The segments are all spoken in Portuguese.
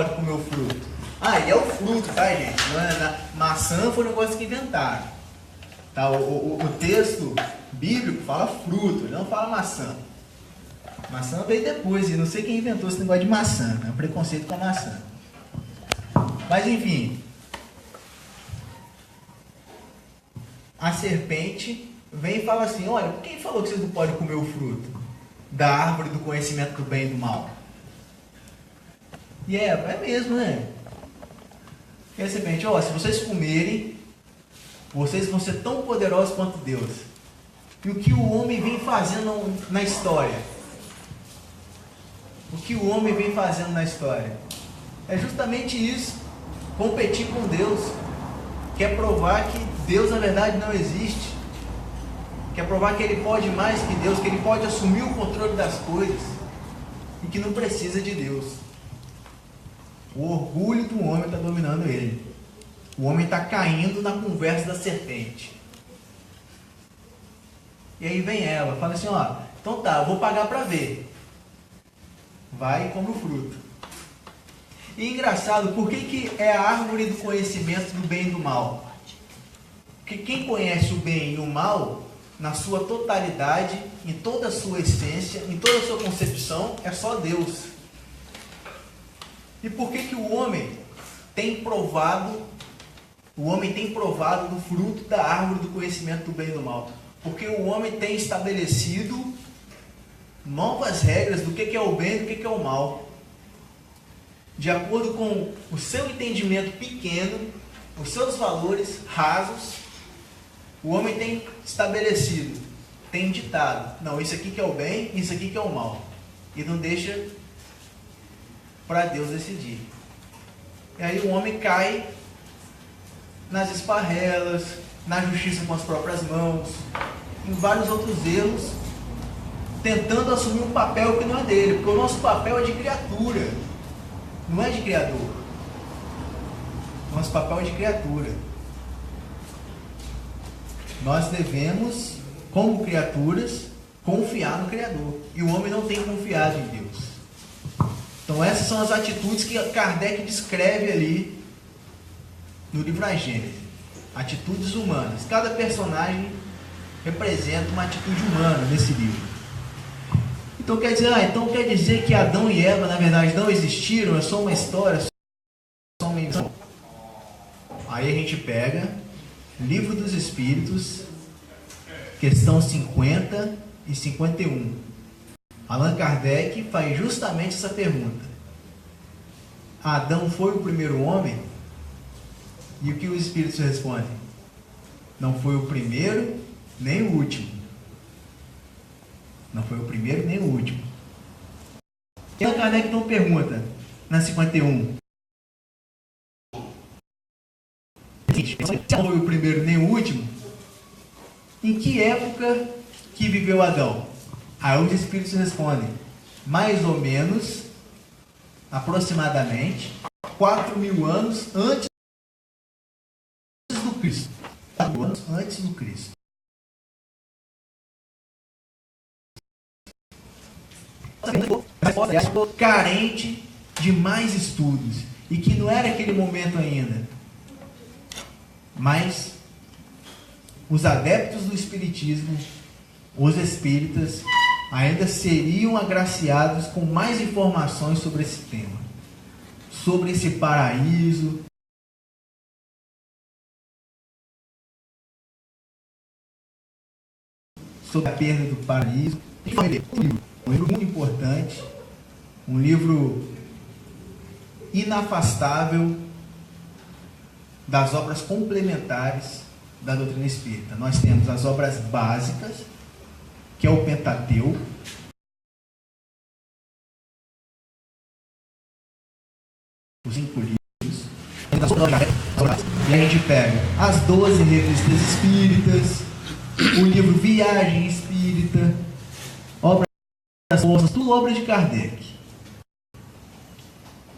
pode comer o fruto? E é o fruto, tá, gente? Não é, maçã foi um negócio que inventaram. Tá? O texto bíblico fala fruto, ele não fala maçã. Maçã veio depois, e não sei quem inventou esse negócio de maçã, é um preconceito com a maçã. Mas enfim, a serpente vem e fala assim: olha, quem falou que vocês não podem comer o fruto da árvore do conhecimento do bem e do mal? E é mesmo, né? E a serpente: se vocês comerem, vocês vão ser tão poderosos quanto Deus. E o que o homem vem fazendo na história? O que o homem vem fazendo na história? É justamente isso. Competir com Deus. Quer provar que Deus na verdade não existe. Quer provar que Ele pode mais que Deus, que Ele pode assumir o controle das coisas e que não precisa de Deus. O orgulho do homem está dominando ele. O homem está caindo na conversa da serpente. E aí vem ela, fala assim: então tá, eu vou pagar para ver. Vai e come o fruto. E engraçado, por que é a árvore do conhecimento do bem e do mal? Porque quem conhece o bem e o mal, na sua totalidade, em toda a sua essência, em toda a sua concepção, é só Deus. E por que o homem tem provado do fruto da árvore do conhecimento do bem e do mal? Porque o homem tem estabelecido novas regras do que é o bem e do que é o mal. De acordo com o seu entendimento pequeno, os seus valores rasos, o homem tem estabelecido, tem ditado: não, isso aqui que é o bem, isso aqui que é o mal. E não deixa para Deus decidir. E aí o homem cai nas esparrelas, na justiça com as próprias mãos, em vários outros erros, tentando assumir um papel que não é dele, porque o nosso papel é de criatura, não é de criador. Nosso papel é de criatura. Nós devemos, como criaturas, confiar no Criador. E o homem não tem confiado em Deus. Então essas são as atitudes que Kardec descreve ali no livro A Gênese. Atitudes humanas. Cada personagem representa uma atitude humana nesse livro. Então quer dizer que Adão e Eva na verdade não existiram, é só uma história, é só uma invenção. Aí a gente pega Livro dos Espíritos, questão 50 e 51. Allan Kardec faz justamente essa pergunta: Adão foi o primeiro homem? E o que os Espíritos respondem? Não foi o primeiro nem o último. Não foi o primeiro nem o último. E Allan Kardec então pergunta, na 51: não foi o primeiro nem o último? Em que época que viveu Adão? Aí os Espíritos respondem: mais ou menos, aproximadamente 4.000 anos antes do Cristo. 4 anos antes do Cristo. Carente de mais estudos, e que não era aquele momento ainda. Mas os adeptos do Espiritismo, os espíritas, ainda seriam agraciados com mais informações sobre esse tema, sobre esse paraíso, sobre a perda do paraíso. Um livro muito importante, um livro inafastável das obras complementares da doutrina espírita. Nós temos as obras básicas, que é o Pentateuco, os 5 livros, e a gente pega as 12 revistas espíritas, o livro Viagem Espírita, obras das forças, tudo obra de Kardec.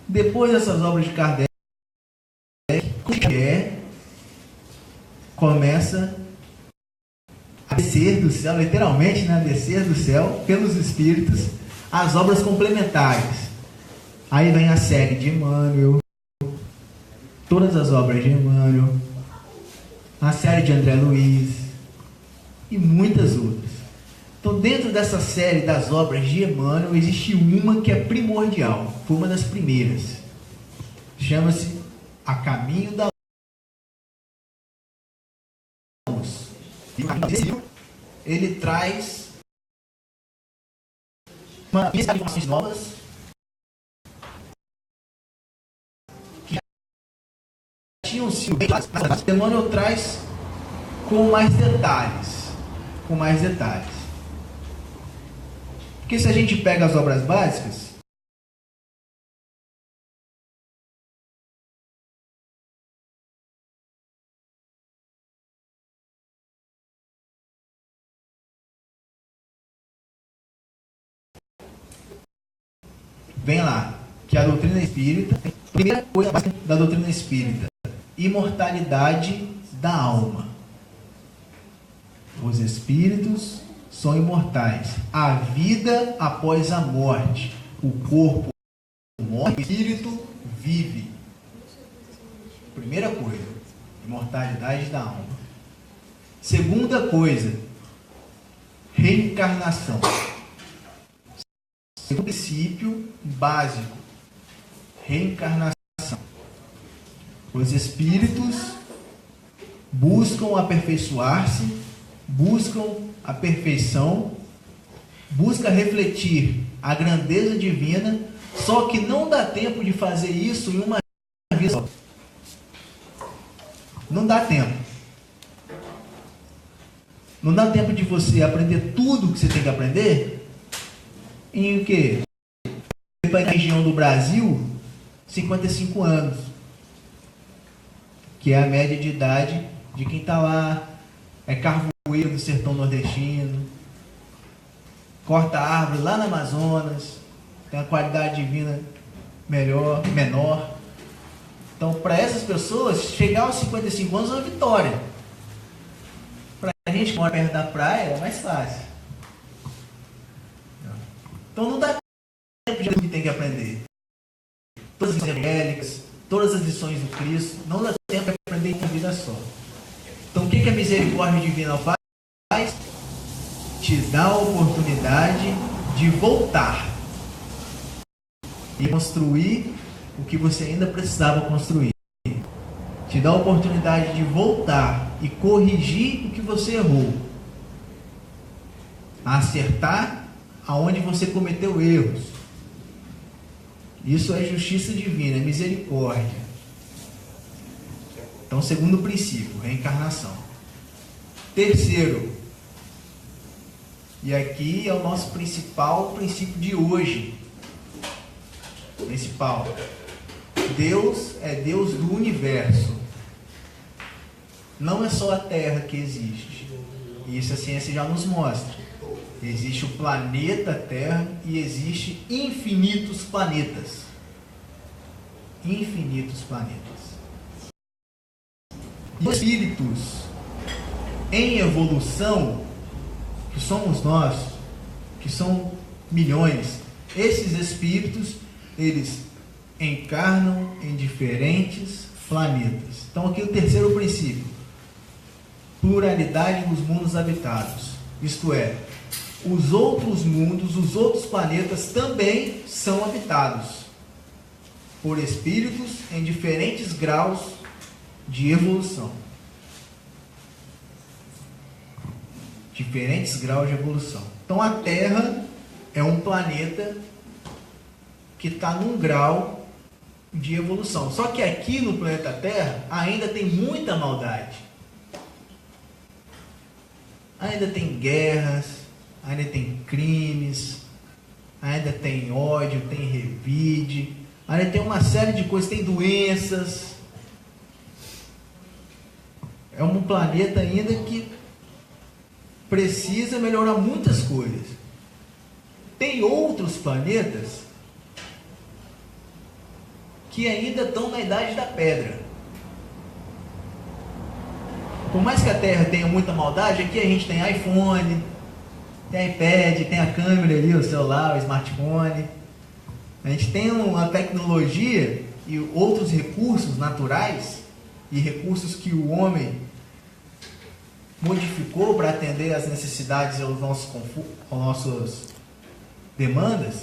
Depois dessas obras de Kardec, começa a descer do céu, literalmente, né? A descer do céu pelos espíritos, as obras complementares. Aí vem a série de Emmanuel, todas as obras de Emmanuel, a série de André Luiz e muitas outras. Então, dentro dessa série das obras de Emmanuel, existe uma que é primordial, foi uma das primeiras. Chama-se A Caminho da Luz. Ele traz informações novas que já tinham sido bem claras. Emmanuel traz com mais detalhes. Porque se a gente pega as obras básicas, vem lá, que a doutrina espírita, primeira coisa básica da doutrina espírita, imortalidade da alma. Os espíritos são imortais. A vida após a morte. O corpo morre, o espírito vive. Primeira coisa, imortalidade da alma. Segunda coisa, reencarnação. Segundo princípio básico, reencarnação. Os espíritos buscam aperfeiçoar-se, buscam a perfeição, buscam refletir a grandeza divina, só que não dá tempo de fazer isso em uma vida só. Não dá tempo. Não dá tempo de você aprender tudo que você tem que aprender em o quê? Para a região do Brasil, 55 anos, que é a média de idade de quem está lá, é carvoeiro do sertão nordestino, corta árvore lá no Amazonas, tem uma qualidade de vida menor. Então, para essas pessoas, chegar aos 55 anos é uma vitória. Para a gente que mora perto da praia, é mais fácil. Então, não dá tempo de que tem que aprender. Todas as lições evangélicas, todas as lições do Cristo, não dá tempo de aprender em uma vida só. Então, o que a misericórdia divina faz? Te dá a oportunidade de voltar e construir o que você ainda precisava construir. Te dá a oportunidade de voltar e corrigir o que você errou. Acertar aonde você cometeu erros. Isso é justiça divina, é misericórdia. Então, segundo princípio, reencarnação. Terceiro, e aqui é o nosso principal princípio de hoje. Principal. Deus é Deus do universo. Não é só a Terra que existe. Isso a ciência já nos mostra. Existe o planeta Terra e existe infinitos planetas. Infinitos planetas. E espíritos em evolução, que somos nós, que são milhões, esses espíritos, eles encarnam em diferentes planetas. Então aqui o terceiro princípio, pluralidade nos mundos habitados, isto é, os outros mundos, os outros planetas também são habitados por espíritos em diferentes graus de evolução. Diferentes graus de evolução. Então a Terra é um planeta que está num grau de evolução. Só que aqui no planeta Terra ainda tem muita maldade. Ainda tem guerras, ainda tem crimes, ainda tem ódio, tem revide, ainda tem uma série de coisas, tem doenças. É um planeta ainda que precisa melhorar muitas coisas. Tem outros planetas que ainda estão na idade da pedra. Por mais que a Terra tenha muita maldade, aqui a gente tem iPhone, tem iPad, tem a câmera ali, o celular, o smartphone. A gente tem uma tecnologia e outros recursos naturais e recursos que o homem modificou para atender às necessidades e aos nossas demandas,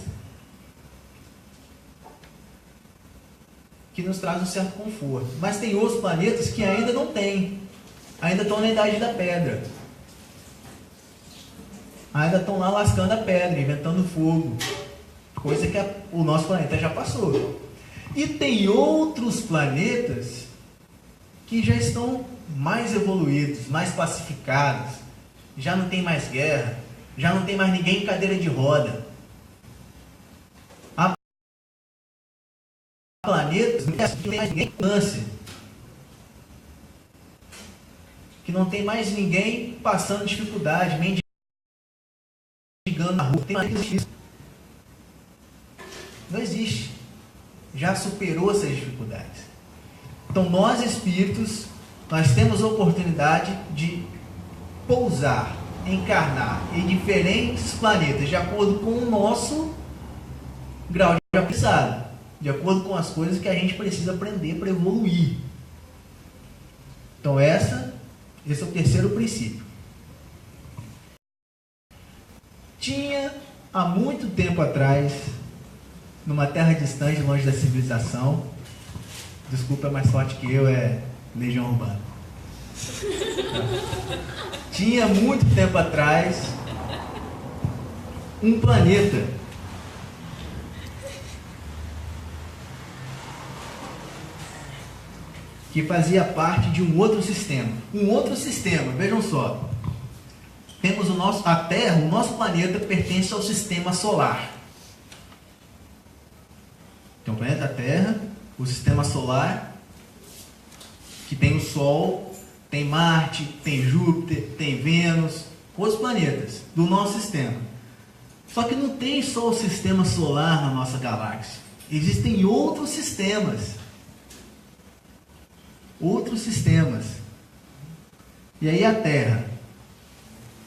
que nos traz um certo conforto. Mas tem outros planetas que ainda não têm, ainda estão na idade da pedra, ainda estão lá lascando a pedra, inventando fogo, coisa que o nosso planeta já passou. E tem outros planetas que já estão mais evoluídos, mais pacificados, já não tem mais guerra, já não tem mais ninguém em cadeira de roda. Há planetas que não tem mais ninguém com câncer, que não tem mais ninguém passando dificuldade, mendigando na rua. Tem mais isso. Não existe. Já superou essas dificuldades. Então nós espíritos, nós temos a oportunidade de pousar, encarnar em diferentes planetas, de acordo com o nosso grau de aprendizado, de acordo com as coisas que a gente precisa aprender para evoluir. Então esse é o terceiro princípio. Tinha há muito tempo atrás, numa terra distante, longe da civilização, desculpa, é mais forte que eu, é Legião Urbana. Tinha muito tempo atrás um planeta que fazia parte de um outro sistema. Um outro sistema, vejam só. Temos a Terra, o nosso planeta pertence ao sistema solar. Então, o planeta Terra, o sistema solar, que tem o Sol, tem Marte, tem Júpiter, tem Vênus, outros planetas do nosso sistema. Só que não tem só o sistema solar na nossa galáxia. Existem outros sistemas. Outros sistemas. E aí a Terra,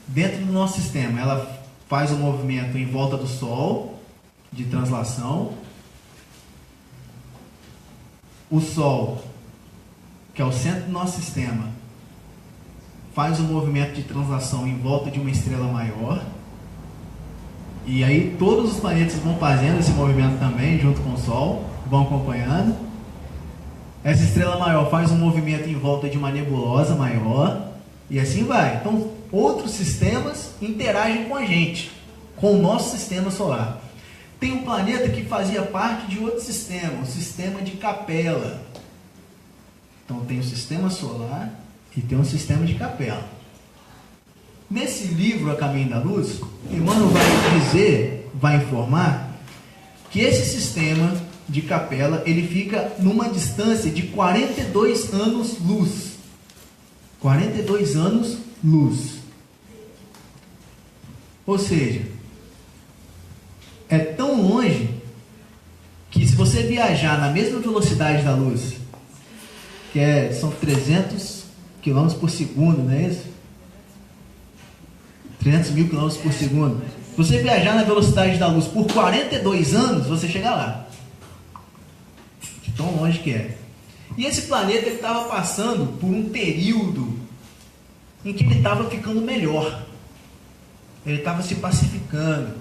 dentro do nosso sistema, ela faz um movimento em volta do Sol, de translação. O Sol, que é o centro do nosso sistema, faz um movimento de translação em volta de uma estrela maior. E aí todos os planetas vão fazendo esse movimento também, junto com o Sol, vão acompanhando. Essa estrela maior faz um movimento em volta de uma nebulosa maior, e assim vai. Então, outros sistemas interagem com a gente, com o nosso sistema solar. Tem um planeta que fazia parte de outro sistema, o sistema de Capela. Então, tem o sistema solar e tem um sistema de Capela. Nesse livro, A Caminho da Luz, Emmanuel vai informar que esse sistema de Capela, ele fica numa distância de 42 anos-luz. 42 anos-luz. Ou seja, é tão longe que se você viajar na mesma velocidade da luz, que são 300 km por segundo, não é isso? 300 mil km por segundo. Se você viajar na velocidade da luz por 42 anos, você chega lá. De tão longe que é. E esse planeta estava passando por um período em que ele estava ficando melhor. Ele estava se pacificando.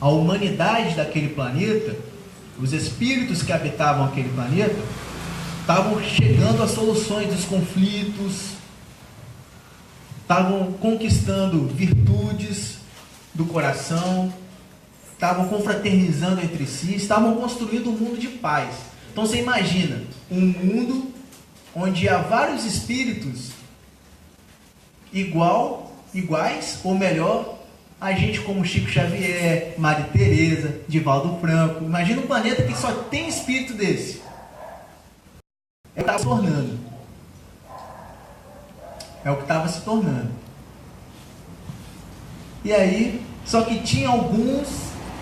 A humanidade daquele planeta, os espíritos que habitavam aquele planeta, estavam chegando a soluções dos conflitos, estavam conquistando virtudes do coração, estavam confraternizando entre si, estavam construindo um mundo de paz. Então você imagina um mundo onde há vários espíritos iguais, ou melhor, a gente como Chico Xavier, Maria Teresa, Divaldo Franco. Imagina um planeta que só tem espírito desse. É o que estava se tornando. É o que estava se tornando. E aí, só que tinha alguns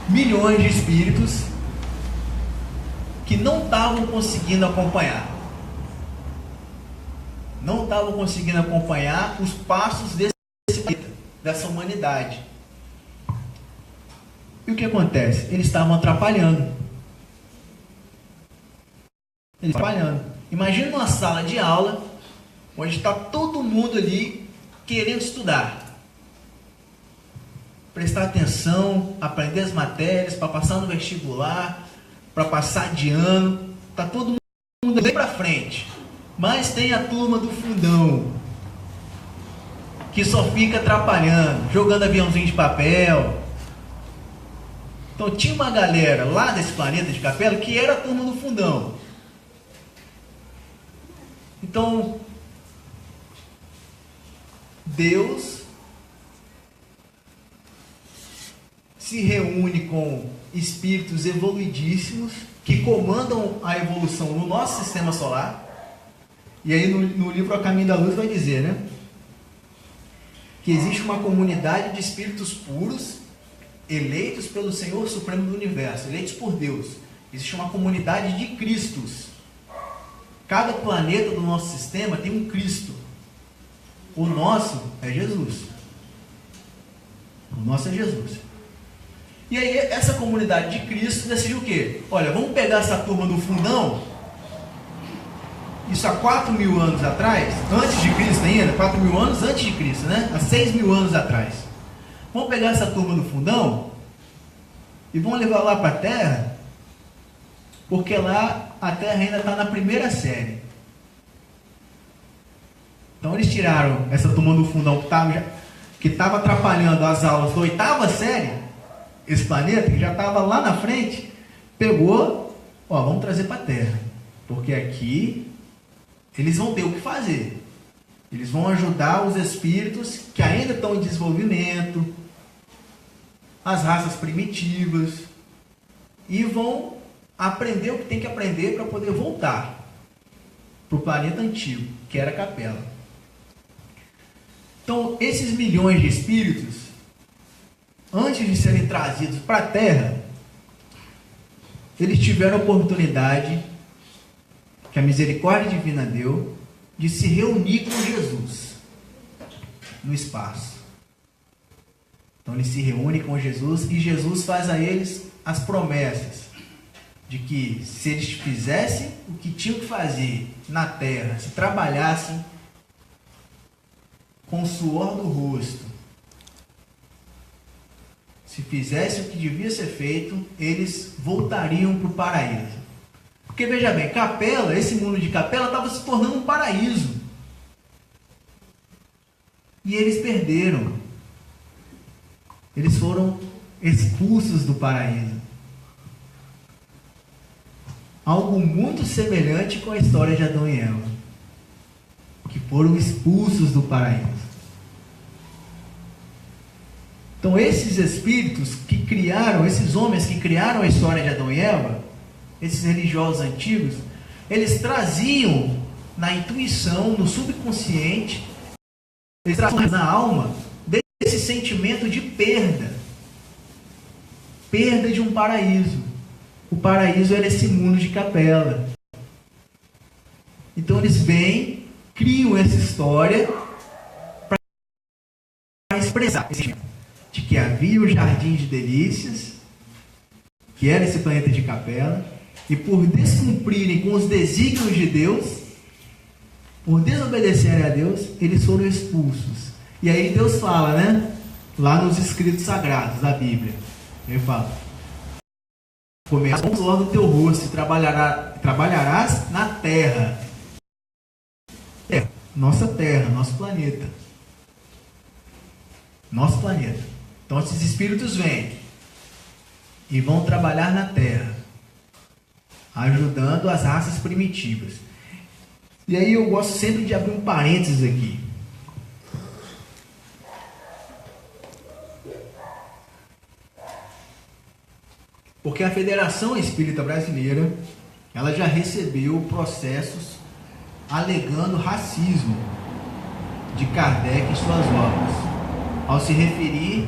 milhões de espíritos que não estavam conseguindo acompanhar. Não estavam conseguindo acompanhar os passos desse planeta, dessa humanidade. E o que acontece? Eles estavam atrapalhando. Imagina uma sala de aula onde está todo mundo ali querendo estudar, prestar atenção, aprender as matérias para passar no vestibular, para passar de ano. Está todo mundo bem para frente, mas tem a turma do fundão que só fica atrapalhando, jogando aviãozinho de papel. Então tinha uma galera lá desse planeta de Capela que era a turma do fundão. Então Deus se reúne com espíritos evoluidíssimos que comandam a evolução no nosso sistema solar. E aí no livro A Caminho da Luz vai dizer, né, que existe uma comunidade de espíritos puros eleitos pelo Senhor Supremo do Universo, eleitos por Deus. Existe uma comunidade de Cristos. Cada planeta do nosso sistema tem um Cristo. O nosso é Jesus. O nosso é Jesus. E aí essa comunidade de Cristo decidiu o quê? Olha, vamos pegar essa turma do fundão, isso há 4.000 anos atrás, antes de Cristo ainda, 4.000 anos antes de Cristo, né? Há 6.000 anos atrás. Vamos pegar essa turma do fundão e vamos levar lá para a Terra, porque lá a Terra ainda está na primeira série. Então eles tiraram essa turma do fundão que estava atrapalhando as aulas da 8ª série, esse planeta que já estava lá na frente, pegou, vamos trazer para a Terra, porque aqui eles vão ter o que fazer. Eles vão ajudar os espíritos que ainda estão em desenvolvimento, as raças primitivas, e vão aprender o que tem que aprender para poder voltar para o planeta antigo, que era Capela. Então, esses milhões de espíritos, antes de serem trazidos para a Terra, eles tiveram a oportunidade, que a misericórdia divina deu, de se reunir com Jesus no espaço. Então eles se reúnem com Jesus e Jesus faz a eles as promessas de que se eles fizessem o que tinham que fazer na Terra, se trabalhassem com o suor do rosto, se fizessem o que devia ser feito, eles voltariam para o paraíso. Porque veja bem, Capela, esse mundo de Capela estava se tornando um paraíso. E eles perderam. Eles foram expulsos do paraíso. Algo muito semelhante com a história de Adão e Eva, que foram expulsos do paraíso. Então esses espíritos que criaram, esses homens que criaram a história de Adão e Eva, esses religiosos antigos, eles traziam na intuição, no subconsciente, eles traziam na alma desse sentimento de perda de um paraíso. O paraíso era esse mundo de Capela. Então eles vêm, criam essa história para expressar esse sentimento de que havia o jardim de delícias, que era esse planeta de Capela, e por descumprirem com os desígnios de Deus, por desobedecerem a Deus, eles foram expulsos. E aí Deus fala, né? Lá nos escritos sagrados da Bíblia, ele fala: comerás com o suor do teu rosto e trabalharás na terra. Nossa terra, nosso planeta. Nosso planeta. Então esses espíritos vêm e vão trabalhar na terra, ajudando as raças primitivas. E aí eu gosto sempre de abrir um parênteses aqui. Porque a Federação Espírita Brasileira, ela já recebeu processos alegando racismo de Kardec em suas obras, ao se referir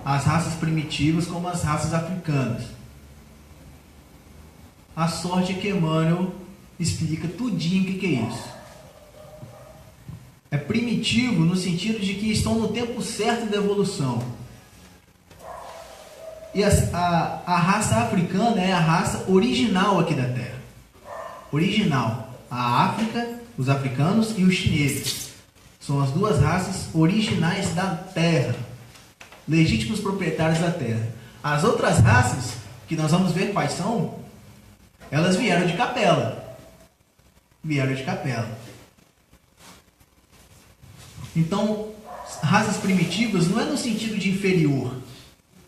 às raças primitivas como as raças africanas. A sorte é que Emmanuel explica tudinho o que é isso. É primitivo no sentido de que estão no tempo certo da evolução. E a raça africana é a raça original aqui da Terra. Original. A África, os africanos e os chineses. São as duas raças originais da Terra. Legítimos proprietários da Terra. As outras raças, que nós vamos ver quais são, elas vieram de Capela. Vieram de Capela. Então, raças primitivas não é no sentido de inferior.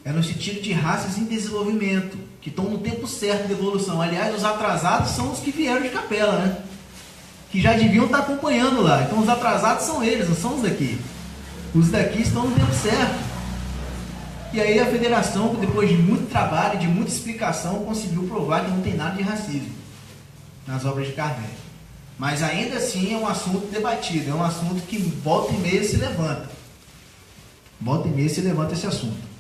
É no sentido de raças em desenvolvimento, que estão no tempo certo de evolução. Aliás, os atrasados são os que vieram de Capela, né? Que já deviam estar acompanhando lá. Então, os atrasados são eles, não são os daqui. Os daqui estão no tempo certo. E aí a federação, depois de muito trabalho, de muita explicação, conseguiu provar que não tem nada de racismo nas obras de Kardec. Mas ainda assim é um assunto debatido, é um assunto que volta e meia se levanta. Volta e meia se levanta esse assunto.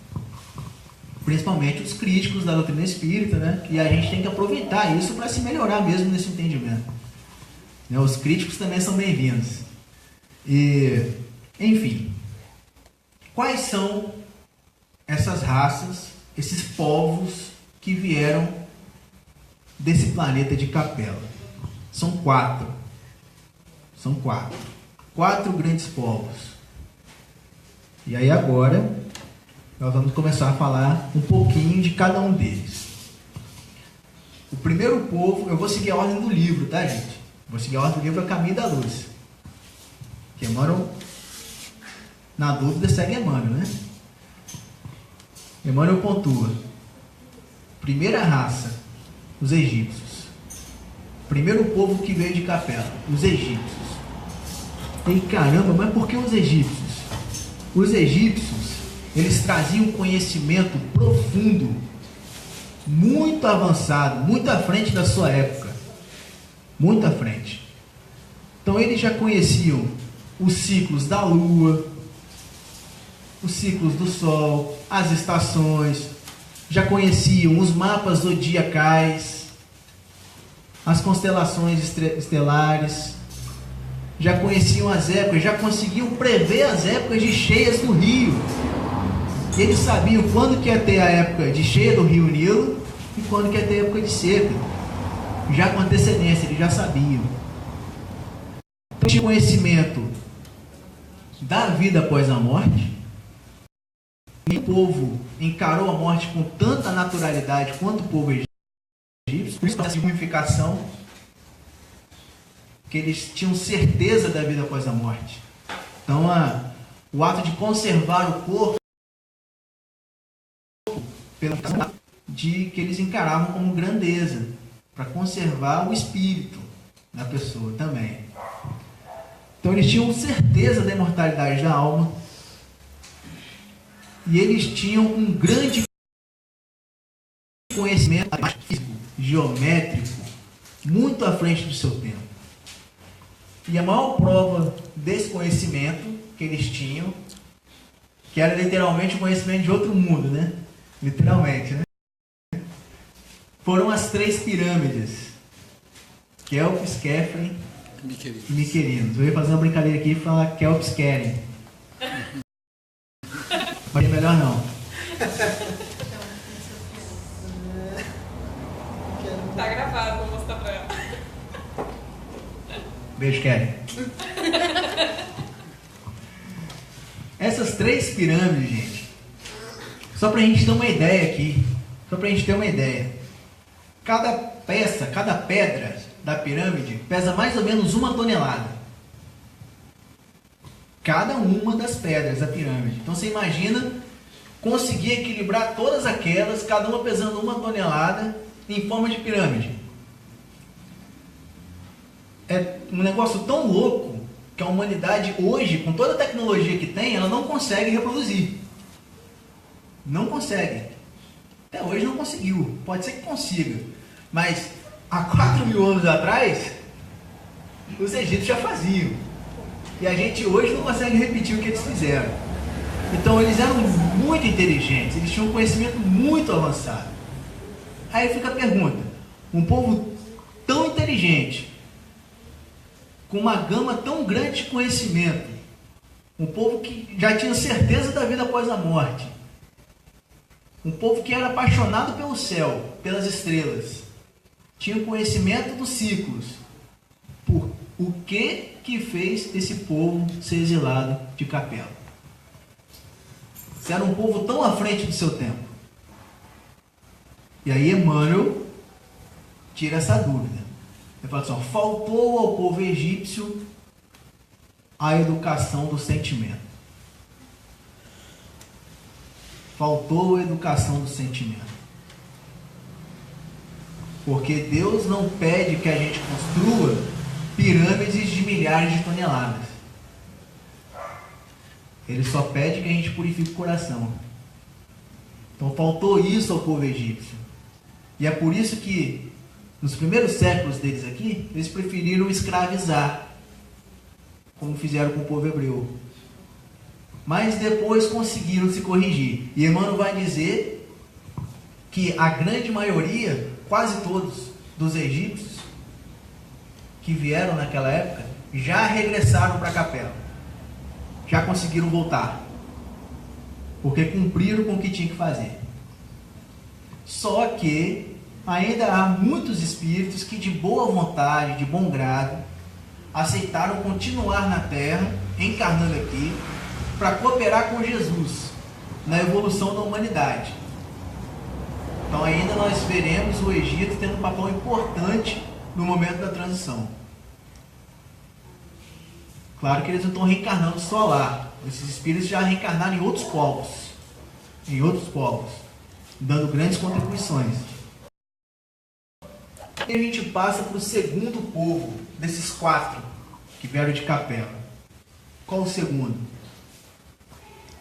Principalmente os críticos da doutrina espírita, né? E a gente tem que aproveitar isso para se melhorar mesmo nesse entendimento. Os críticos também são bem-vindos. E, enfim, quais são essas raças, esses povos que vieram desse planeta de Capela? São 4. São 4. 4 grandes povos. E aí agora nós vamos começar a falar um pouquinho de cada um deles. O primeiro povo, eu vou seguir a ordem do livro, tá, gente? Vou seguir a ordem do livro A Caminho da Luz. Que Emmanuel, na dúvida, segue Emmanuel, né? Emmanuel pontua. Primeira raça, os egípcios. Primeiro povo que veio de Capela, os egípcios. E caramba, mas por que os egípcios? Os egípcios, eles traziam conhecimento profundo, muito avançado, muito à frente da sua época. Muito à frente. Então eles já conheciam os ciclos da lua, os ciclos do sol, as estações, já conheciam os mapas zodiacais, as constelações estelares, já conheciam as épocas, já conseguiam prever as épocas de cheias do rio. E eles sabiam quando que ia ter a época de cheia do rio Nilo e quando que ia ter a época de seca. Já com antecedência, eles já sabiam. Então, tinha conhecimento da vida após a morte. E o povo encarou a morte com tanta naturalidade quanto o povo egípcio, por isso a mumificação, que eles tinham certeza da vida após a morte. Então, o ato de conservar o corpo, pelo de que eles encaravam como grandeza, para conservar o espírito da pessoa também. Então eles tinham certeza da imortalidade da alma e eles tinham um grande conhecimento físico, geométrico, muito à frente do seu tempo. E a maior prova desse conhecimento que eles tinham, que era literalmente o conhecimento de outro mundo, né? Literalmente, né? Foram as 3 pirâmides, Kelps, Kefren e Miquerinos. Eu ia fazer uma brincadeira aqui e falar Kelps Keren. Mas é melhor não. Tá gravado, vou mostrar pra ela. Beijo, Keren. Essas 3 pirâmides, gente, só pra gente ter uma ideia aqui, cada peça, cada pedra da pirâmide pesa mais ou menos 1 tonelada. Cada uma das pedras da pirâmide. Então você imagina conseguir equilibrar todas aquelas, cada uma pesando 1 tonelada, em forma de pirâmide. É um negócio tão louco que a humanidade hoje, com toda a tecnologia que tem, ela não consegue reproduzir. Não consegue. Até hoje não conseguiu. Pode ser que consiga. Mas há 4.000 anos atrás, os egípcios já faziam. E a gente hoje não consegue repetir o que eles fizeram. Então eles eram muito inteligentes. Eles tinham um conhecimento muito avançado. Aí fica a pergunta. Um povo tão inteligente, com uma gama tão grande de conhecimento, um povo que já tinha certeza da vida após a morte, Um povo que era apaixonado pelo céu, pelas estrelas. Tinha o conhecimento dos ciclos. Por o que fez esse povo ser exilado de Capela? Você era um povo tão à frente do seu tempo. E aí Emmanuel tira essa dúvida. Ele fala assim, ó, faltou ao povo egípcio a educação do sentimento. Faltou a educação do sentimento. Porque Deus não pede que a gente construa pirâmides de milhares de toneladas. Ele só pede que a gente purifique o coração. Então faltou isso ao povo egípcio. E é por isso que nos primeiros séculos deles aqui, eles preferiram escravizar, como fizeram com o povo hebreu. Mas depois conseguiram se corrigir. E Emmanuel vai dizer que a grande maioria, quase todos, dos egípcios que vieram naquela época, já regressaram para a capela. Já conseguiram voltar. Porque cumpriram com o que tinha que fazer. Só que ainda há muitos espíritos que de boa vontade, de bom grado, aceitaram continuar na Terra, encarnando aqui, para cooperar com Jesus na evolução da humanidade. Então ainda nós veremos o Egito tendo um papel importante no momento da transição. Claro que eles não estão reencarnando só lá. Esses espíritos já reencarnaram em outros povos. Dando grandes contribuições. E a gente passa para o segundo povo desses 4 que vieram de Capela. Qual o segundo?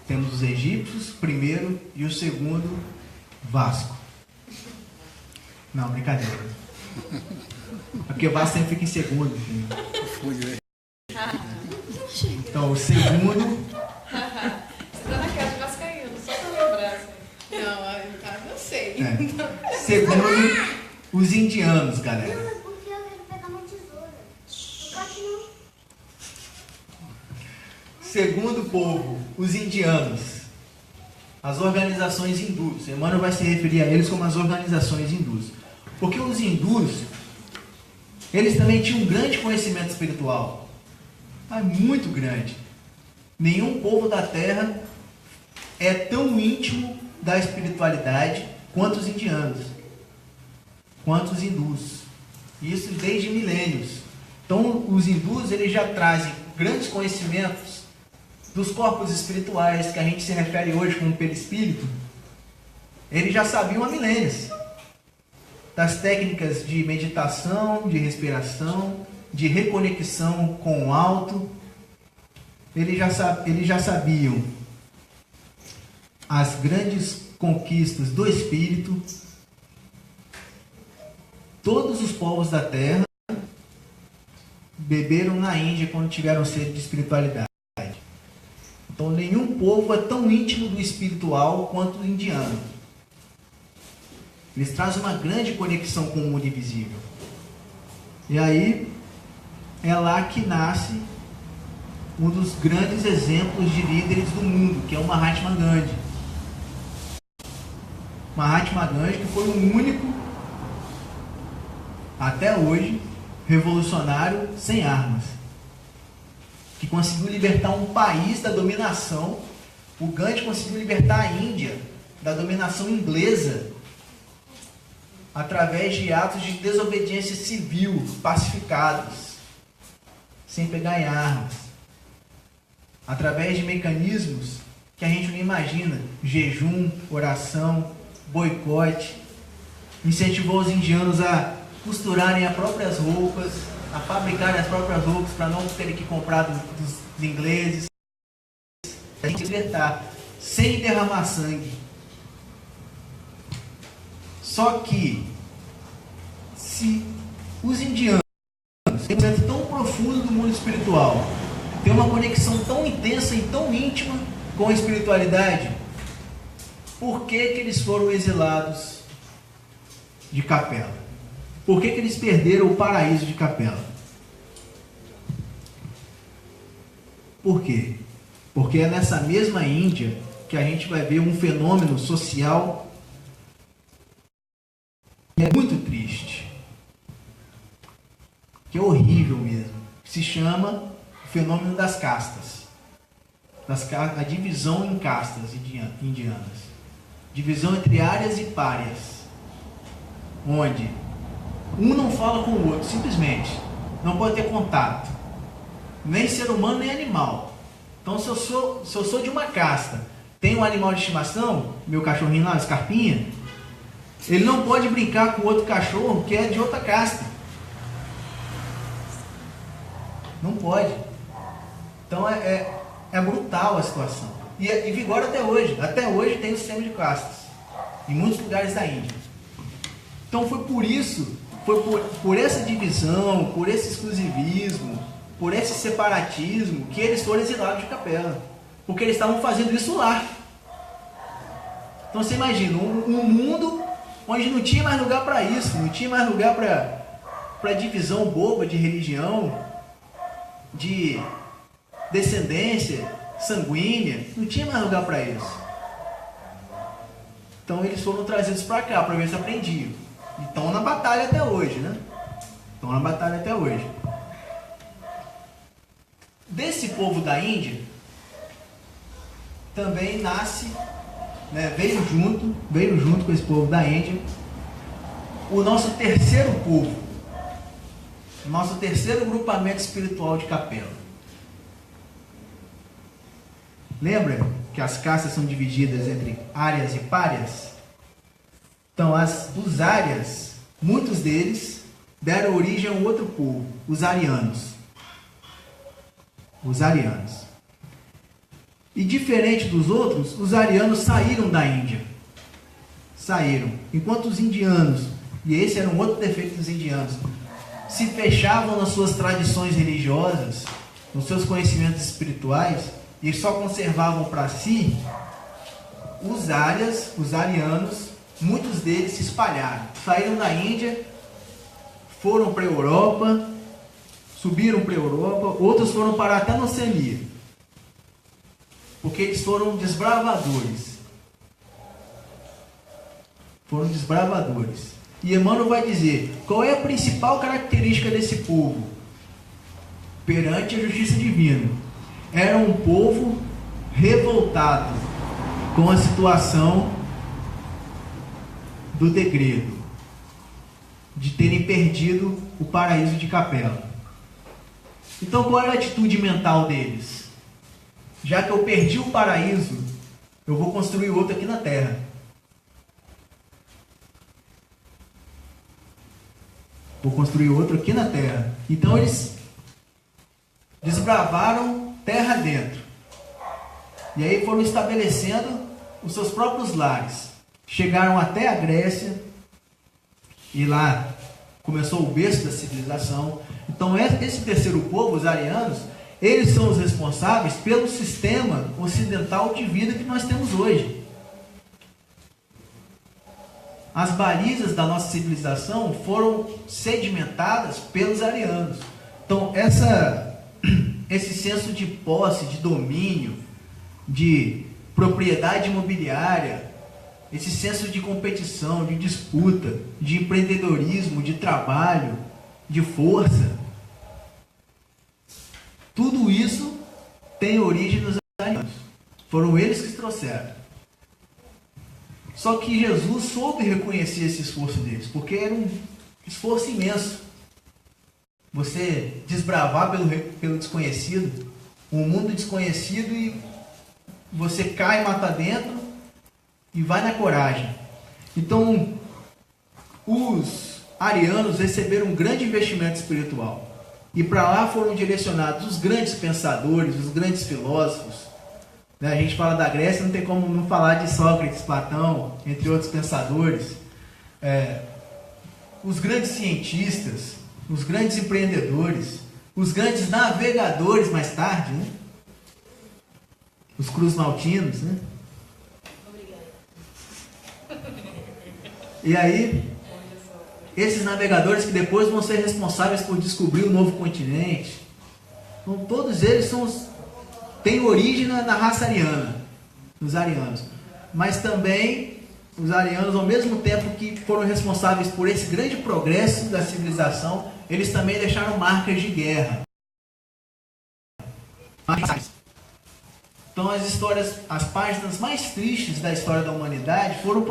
Temos os egípcios, primeiro, e o segundo, Vasco. Não, brincadeira. Porque Vasco sempre fica em segundo. Então, o segundo... Você tá na casa de Vascaíno, só pra lembrar. Não, eu sei. Segundo, os indianos, galera. Não, mas porque eu quero pegar uma tesoura. Eu acho não. Segundo povo, os indianos. As organizações hindus. Emmanuel vai se referir a eles como as organizações hindus. Porque os hindus, eles também tinham um grande conhecimento espiritual. Mas muito grande. Nenhum povo da Terra é tão íntimo da espiritualidade quanto os indianos, quanto os hindus. Isso desde milênios. Então, os hindus eles já trazem grandes conhecimentos dos corpos espirituais, que a gente se refere hoje como perispírito. Eles já sabiam há milênios. Das técnicas de meditação, de respiração, de reconexão com o alto. Eles já sabiam as grandes conquistas do espírito. Todos os povos da Terra beberam na Índia quando tiveram sede de espiritualidade. Então nenhum povo é tão íntimo do espiritual quanto o indiano. Eles trazem uma grande conexão com o mundo invisível. E aí é lá que nasce um dos grandes exemplos de líderes do mundo, que é o Mahatma Gandhi. Mahatma Gandhi, que foi o único, até hoje, revolucionário sem armas, que conseguiu libertar um país da dominação. O Gandhi conseguiu libertar a Índia da dominação inglesa através de atos de desobediência civil pacificados, sem pegar em armas, através de mecanismos que a gente não imagina: jejum, oração, boicote. Incentivou os indianos a costurarem as próprias roupas, a fabricarem as próprias roupas para não terem que comprar dos ingleses. A gente libertar sem derramar sangue. Só que se os indianos têm um conhecimento tão profundo do mundo espiritual, têm uma conexão tão intensa e tão íntima com a espiritualidade, por que eles foram exilados de Capela? Por que eles perderam o paraíso de Capela? Por quê? Porque é nessa mesma Índia que a gente vai ver um fenômeno social que é horrível mesmo, que se chama o fenômeno das castas. A divisão em castas indianas. Divisão entre árias e párias. Onde um não fala com o outro, simplesmente. Não pode ter contato. Nem ser humano, nem animal. Então, se eu sou de uma casta, tenho um animal de estimação, meu cachorrinho lá, Scarpinha, ele não pode brincar com outro cachorro que é de outra casta. Não pode. Então, é brutal a situação. E vigora até hoje. Até hoje tem o sistema de castas. Em muitos lugares da Índia. Então, foi por isso, por essa divisão, por esse exclusivismo, por esse separatismo, que eles foram exilados de Capela. Porque eles estavam fazendo isso lá. Então você imagina, um mundo onde não tinha mais lugar para isso, não tinha mais lugar para divisão boba de religião, de descendência sanguínea, não tinha mais lugar para isso. Então eles foram trazidos para cá, para ver se aprendiam. E estão na batalha até hoje, né? Estão na batalha até hoje. Desse povo da Índia, também nasce, né, veio junto com esse povo da Índia, o nosso terceiro povo, o nosso terceiro grupamento espiritual de Capela. Lembra que as castas são divididas entre árias e párias? Então, os árias, muitos deles deram origem a um outro povo, os arianos. Os arianos. E diferente dos outros, os arianos saíram da Índia. Saíram. Enquanto os indianos, e esse era um outro defeito dos indianos, se fechavam nas suas tradições religiosas, nos seus conhecimentos espirituais, e só conservavam para si, os arianos, muitos deles se espalharam. Saíram da Índia, foram para a Europa, subiram para a Europa, outros foram parar até na Oceania. Porque eles foram desbravadores. Foram desbravadores. E Emmanuel vai dizer, qual é a principal característica desse povo? Perante a justiça divina. Era um povo revoltado com a situação do degredo, de terem perdido o paraíso de Capela. Então, qual era a atitude mental deles? Já que eu perdi o paraíso, eu vou construir outro aqui na terra. Vou construir outro aqui na terra. Então, eles desbravaram terra dentro. E aí foram estabelecendo os seus próprios lares. Chegaram até a Grécia. E lá começou o berço da civilização. Então, esse terceiro povo, os arianos, eles são os responsáveis pelo sistema ocidental de vida que nós temos hoje. As balizas da nossa civilização foram sedimentadas pelos arianos. Então, esse senso de posse, de domínio, de propriedade imobiliária, esse senso de competição, de disputa, de empreendedorismo, de trabalho, de força, tudo isso tem origem nos arianos. Foram eles que trouxeram. Só que Jesus soube reconhecer esse esforço deles, porque era um esforço imenso. Você desbravar pelo desconhecido, um mundo desconhecido, e você cai mata dentro e vai na coragem. Então, os arianos receberam um grande investimento espiritual. E para lá foram direcionados os grandes pensadores, os grandes filósofos. A gente fala da Grécia, não tem como não falar de Sócrates, Platão, entre outros pensadores. Os grandes cientistas, os grandes empreendedores, os grandes navegadores mais tarde, né? Os cruzmaltinos, né? E aí, esses navegadores que depois vão ser responsáveis por descobrir o novo continente. Então, todos eles têm origem na raça ariana, nos arianos. Mas também os arianos, ao mesmo tempo que foram responsáveis por esse grande progresso da civilização, eles também deixaram marcas de guerra. Então as páginas mais tristes da história da humanidade foram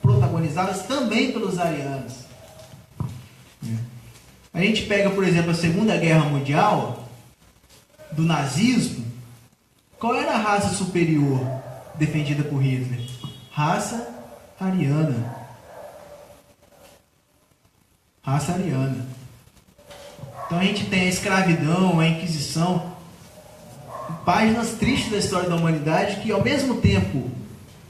protagonizadas também pelos arianos. A gente pega, por exemplo, a Segunda Guerra Mundial, do nazismo. Qual era a raça superior defendida por Hitler? Raça ariana. Raça ariana. Então a gente tem a escravidão, a Inquisição, páginas tristes da história da humanidade que, ao mesmo tempo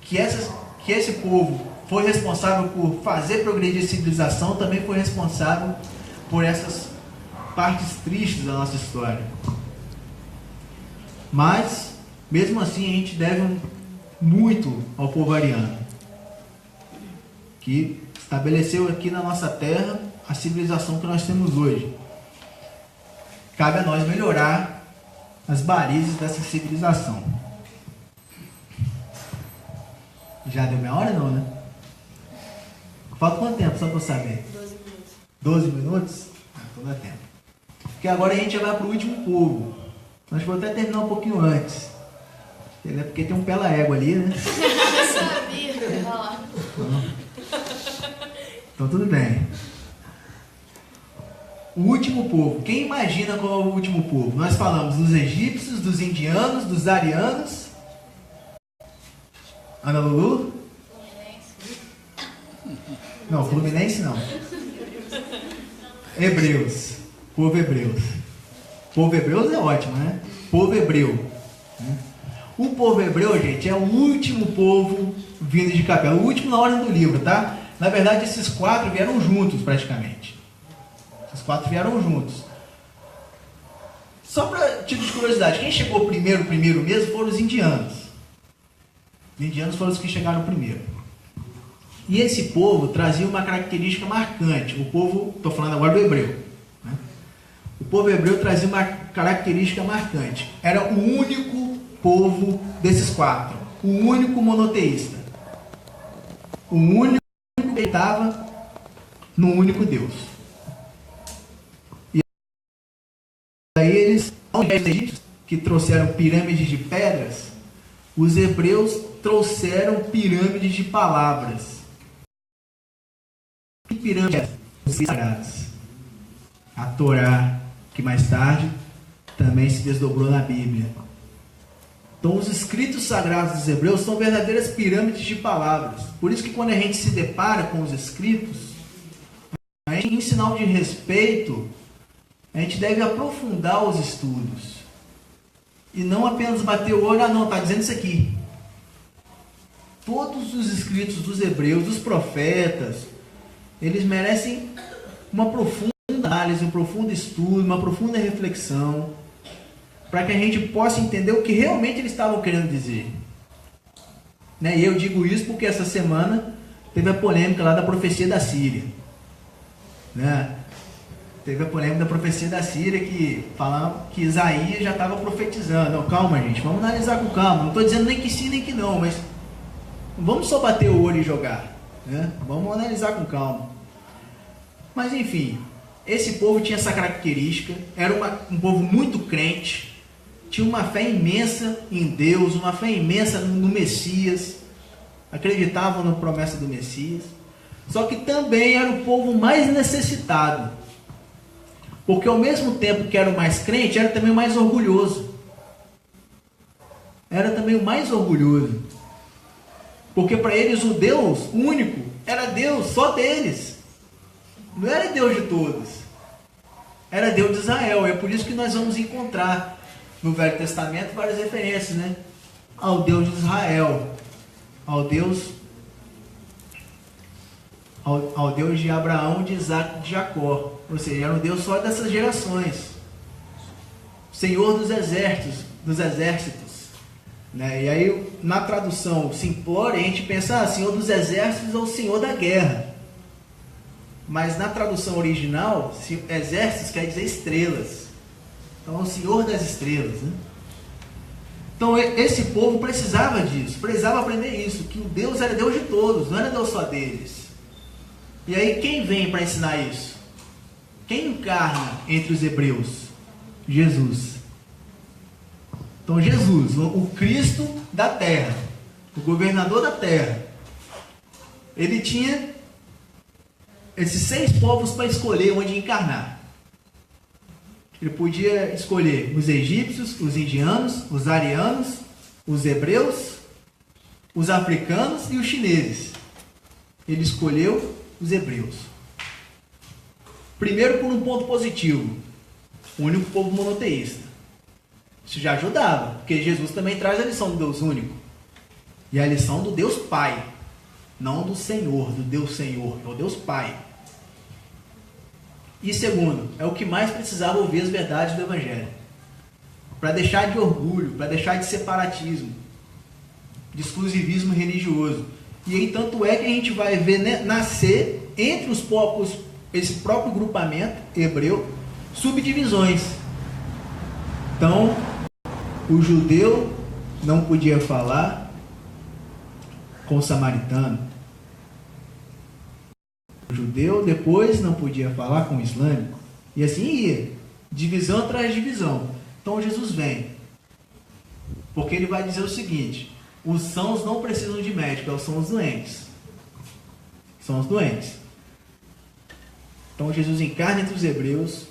que esse povo foi responsável por fazer progredir a civilização, também foi responsável por essas partes tristes da nossa história. Mas, mesmo assim, a gente deve muito ao povo ariano, que estabeleceu aqui na nossa terra a civilização que nós temos hoje. Cabe a nós melhorar as bases dessa civilização. Já deu meia hora não, né? Falta quanto tempo, só para eu saber? 12 minutos. 12 minutos? Então dá tempo. Porque agora a gente vai para o último povo. Nós vamos até terminar um pouquinho antes. Porque tem um pela égua ali, né? Eu sabia. Olha lá. Então tudo bem. O último povo. Quem imagina qual é o último povo? Nós falamos dos egípcios, dos indianos, dos arianos. Ana Lulu? Não, Fluminense não. Hebreus. Povo hebreus. Povo hebreus é ótimo, né? Povo hebreu. O povo hebreu, gente, é o último povo vindo de Capela. O último na ordem do livro, tá? Na verdade, esses 4 vieram juntos, praticamente. Esses 4 vieram juntos. Só para título de curiosidade, quem chegou primeiro mesmo foram os indianos. Os indianos foram os que chegaram primeiro. E esse povo trazia uma característica marcante. O povo, estou falando agora do hebreu, né? O povo hebreu trazia uma característica marcante. Era o único povo desses 4. O único monoteísta. O único que acreditava no único Deus. E aí eles, ao invés dos egípcios, que trouxeram pirâmides de pedras, os hebreus trouxeram pirâmides de palavras. Que pirâmides? Os sagrados. A Torá, que mais tarde também se desdobrou na Bíblia. Então os escritos sagrados dos hebreus são verdadeiras pirâmides de palavras. Por isso que quando a gente se depara com os escritos, a gente, em sinal de respeito, a gente deve aprofundar os estudos. E não apenas bater o olho, não, está dizendo isso aqui. Todos os escritos dos hebreus, dos profetas, eles merecem uma profunda análise, um profundo estudo, uma profunda reflexão, para que a gente possa entender o que realmente eles estavam querendo dizer. Né? E eu digo isso porque essa semana teve a polêmica lá da profecia da Síria. Né? Teve a polêmica da profecia da Síria que falava que Isaías já estava profetizando. Não, calma, gente, vamos analisar com calma. Não estou dizendo nem que sim, nem que não, mas não vamos só bater o olho e jogar. Né? Vamos analisar com calma. Mas enfim, esse povo tinha essa característica, era um povo muito crente, tinha uma fé imensa em Deus, uma fé imensa no Messias, acreditavam na promessa do Messias, só que também era o povo mais necessitado, porque ao mesmo tempo que era o mais crente, era também o mais orgulhoso. Era também o mais orgulhoso, porque para eles o Deus único era Deus só deles, não era Deus de todos, era Deus de Israel. É por isso que nós vamos encontrar no Velho Testamento várias referências, né? Ao Deus de Israel, ao Deus de Abraão, de Isaac e de Jacó. Ou seja, era um Deus só dessas gerações. Senhor dos exércitos. Né? E aí, na tradução simplória, a gente pensa, Senhor dos exércitos ou Senhor da guerra. Mas na tradução original, exércitos quer dizer estrelas. Então, é o Senhor das estrelas. Né? Então esse povo precisava disso, precisava aprender isso, que o Deus era Deus de todos, não era Deus só deles. E aí quem vem para ensinar isso? Quem encarna entre os hebreus? Jesus. Então Jesus, o Cristo da terra, o governador da terra, ele tinha esses 6 povos para escolher onde encarnar. Ele podia escolher os egípcios, os indianos, os arianos, os hebreus, os africanos e os chineses. Ele escolheu os hebreus. Primeiro por um ponto positivo, o único povo monoteísta. Isso já ajudava, porque Jesus também traz a lição do Deus único. E a lição do Deus Pai, não do Senhor, do Deus Senhor, é o Deus Pai. E segundo, é o que mais precisava ouvir as verdades do Evangelho. Para deixar de orgulho, para deixar de separatismo, de exclusivismo religioso. E aí tanto é que a gente vai ver, né, nascer entre os povos, esse próprio grupamento hebreu, subdivisões. Então, o judeu não podia falar com o samaritano. O judeu depois não podia falar com o islâmico. E assim ia, divisão atrás de divisão. Então Jesus vem, porque ele vai dizer o seguinte: os sãos não precisam de médico, são os doentes. São os doentes. Então Jesus encarna entre os hebreus,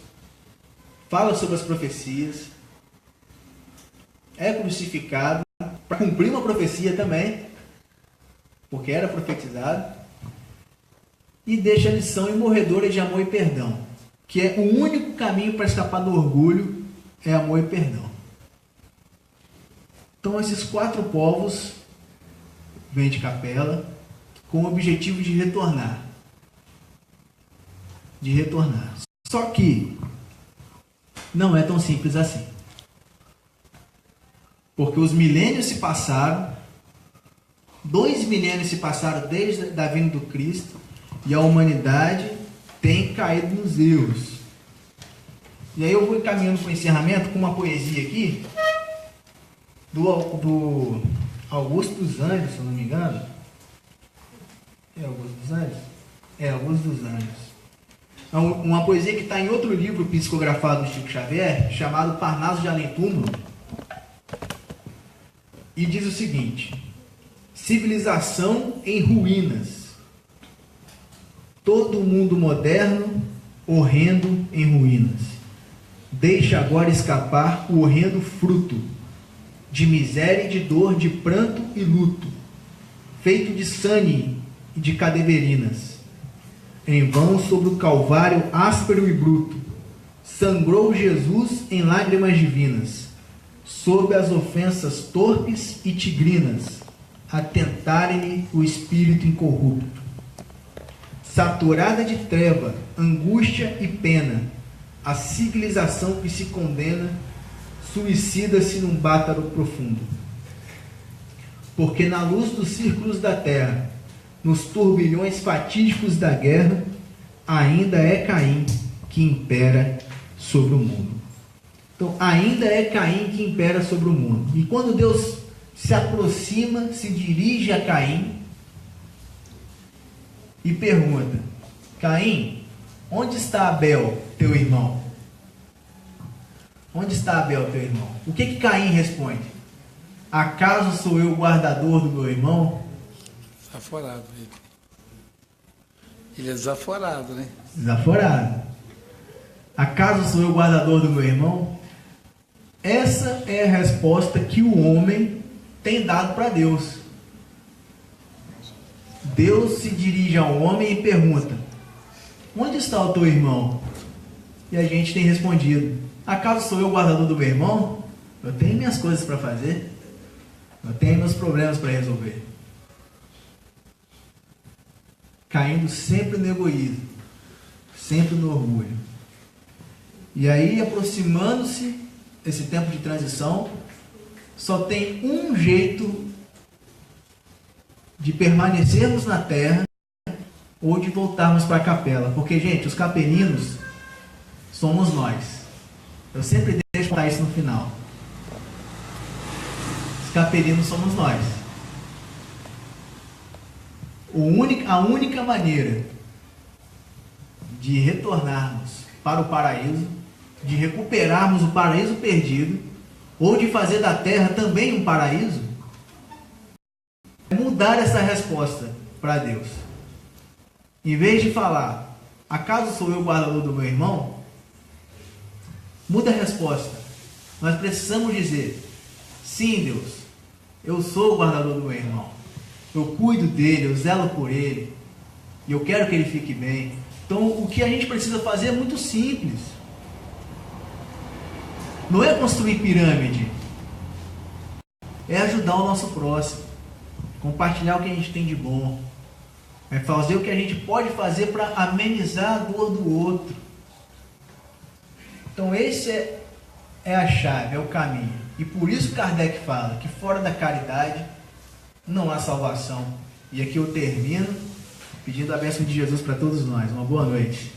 fala sobre as profecias, é crucificado para cumprir uma profecia também, porque era profetizado, e deixa a lição imorredora de amor e perdão, que é o único caminho para escapar do orgulho, é amor e perdão. Então esses 4 povos vêm de Capela com o objetivo de retornar. Só que não é tão simples assim. Porque os milênios se passaram, 2 milênios se passaram desde a vinda do Cristo, e a humanidade tem caído nos erros. E aí eu vou encaminhando para o encerramento com uma poesia aqui, do Augusto dos Anjos, se eu não me engano. É Augusto dos Anjos? É Augusto dos Anjos. Uma poesia que está em outro livro psicografado do Chico Xavier, chamado Parnaso de Além Túmulo, e diz o seguinte: civilização em ruínas, todo o mundo moderno horrendo em ruínas, deixa agora escapar o horrendo fruto de miséria e de dor, de pranto e luto, feito de sane e de cadeverinas. Em vão sobre o calvário áspero e bruto, sangrou Jesus em lágrimas divinas, sob as ofensas torpes e tigrinas, atentarem-lhe o espírito incorrupto. Saturada de treva, angústia e pena, a civilização que se condena suicida-se num bátaro profundo. Porque na luz dos círculos da terra, nos turbilhões fatídicos da guerra, ainda é Caim que impera sobre o mundo. Então, ainda é Caim que impera sobre o mundo. E quando Deus se aproxima, se dirige a Caim e pergunta: Caim, onde está Abel, teu irmão? Onde está Abel, teu irmão? O que Caim responde? Acaso sou eu o guardador do meu irmão? Desaforado. Ele é desaforado, né? Desaforado. Acaso sou eu o guardador do meu irmão? Essa é a resposta que o homem tem dado para Deus. Deus se dirige ao homem e pergunta: onde está o teu irmão? E a gente tem respondido: acaso sou eu o guardador do meu irmão? Eu tenho minhas coisas para fazer. Eu tenho meus problemas para resolver. Caindo sempre no egoísmo, sempre no orgulho. E aí, aproximando-se esse tempo de transição, só tem um jeito de permanecermos na terra ou de voltarmos para a capela. Porque, gente, os capelinos somos nós. Eu sempre deixo contar isso no final. ficar pedindo somos nós. A única maneira de retornarmos para o paraíso, de recuperarmos o paraíso perdido, ou de fazer da terra também um paraíso, é mudar essa resposta para Deus. Em vez de falar, acaso sou eu o guardador do meu irmão? Muda a resposta. Nós precisamos dizer, sim, Deus, eu sou o guardador do meu irmão. Eu cuido dele, eu zelo por ele, e eu quero que ele fique bem. Então, o que a gente precisa fazer é muito simples. Não é construir pirâmide. É ajudar o nosso próximo. Compartilhar o que a gente tem de bom. É fazer o que a gente pode fazer para amenizar a dor do outro. Então, esse é a chave, é o caminho. E por isso Kardec fala que fora da caridade não há salvação. E aqui eu termino pedindo a bênção de Jesus para todos nós. Uma boa noite.